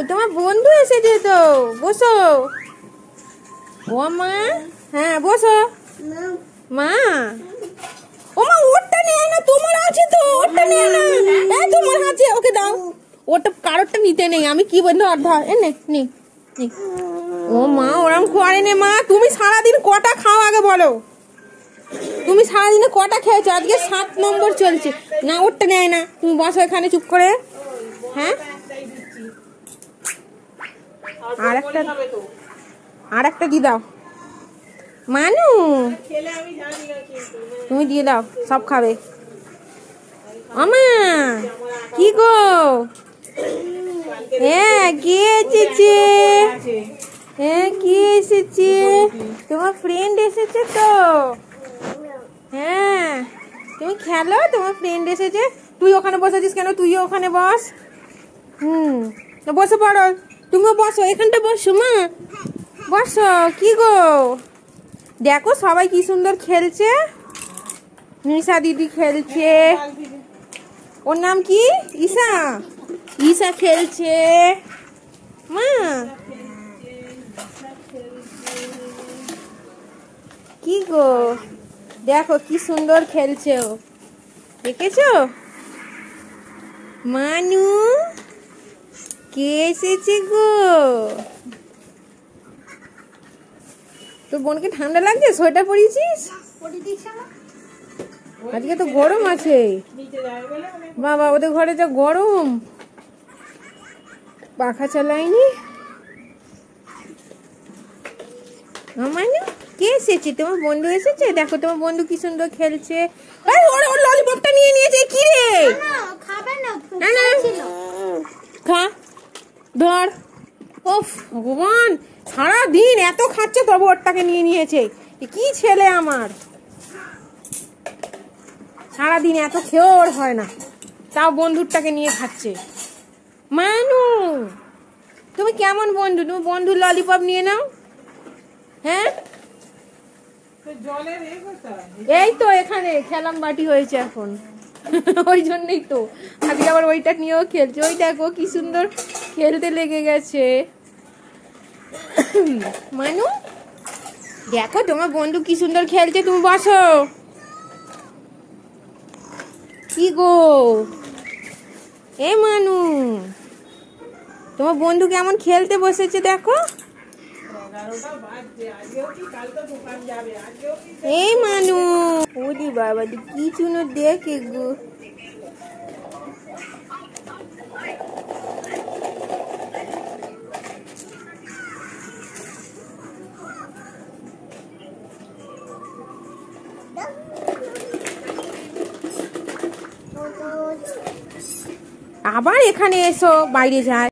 তোমার বন্ধু এসেছে তো, বসো। ও মা, হ্যাঁ বসো। মা, ও মা ওরটা নেয় না, তোমার আছে তো, ওরটা নেয় না। এই তোমার আছে, ওকে দাও। ওটা কারোরটা নিতে নেই, আমি কি বলবো, ধর নে নে। ও মা ওরম করে নে মা। তুমি সারাদিন কটা খাও আগে বলো? তুমি সারাদিনে কটা খেয়েছো? আজকে 7 নম্বর চলছে। না ওরটা নেয় না, তুমি বসো এখানে চুপ করে। হ্যাঁ, আর একটা দিয়ে দাও মানু, তুমি দিয়ে দাও, সব খাবে। আমা কি গো, হ্যাঁ কে এসেছে? হ্যাঁ কে এসেছে? তোমার ফ্রেন্ড এসেছে তো। হ্যাঁ তুমি খেলো, তোমার ফ্রেন্ড এসেছে। তুই ওখানে বসেছিস কেন? তুইও ওখানে বস। বসে পড়ো, তুমিও বসো, এখানটা বসো মা, বসো। কি গো, দেখো সবাই কি সুন্দর খেলছে। নিশা দিদি খেলছে, ওর নাম কি? ঈশা। ঈশা খেলছে মা। কি গো, দেখো কি সুন্দর খেলছে ও, দেখেছো? মানু কে এসেছে গো? তোর বোনকে ঠান্ডা লাগছে? সোয়েটার পরিয়েছিস? আজকে তো গরম আছে বাবা, ওদের ঘরে যা গরম, পাখা চালাইনি। মানু কে এসেছে? তোমার বন্ধু এসেছে। দেখো তোমার বন্ধু কি সুন্দর খেলছে। ওর ললিপপটা নিয়ে নিয়েছে। কি রে, খা, ধর। ওফ ভগবান, সারাদিন এত খাচ্ছে তবু ওরটাকে নিয়ে নিয়েছে। কি ছেলে আমার, সারাদিন এত খেয়েও ওর হয় না, তাও বন্ধুরটাকে নিয়ে খাচ্ছে। মানু তুমি কেমন বন্ধু? তুমি বন্ধুর ললিপপ নিয়ে নাও। হ্যাঁ এই তো এখানে খেলাম বাটি হয়েছে এখন, ওই জন্যই তো আজকে আবার ওইটা নিয়েও খেলছে। ওই দেখো কি সুন্দর খেলতে লেগে গেছে। মানু দেখো তোমার বন্ধু কি সুন্দর খেলছে, তুমি বসো। কি গো, এ মানু তোমার বন্ধু কেমন খেলতে বসেছে দেখো। এই মানু, ওরে বাবা কি চুনো দেখে গো। আবার এখানে এসো, বাইরে যায়।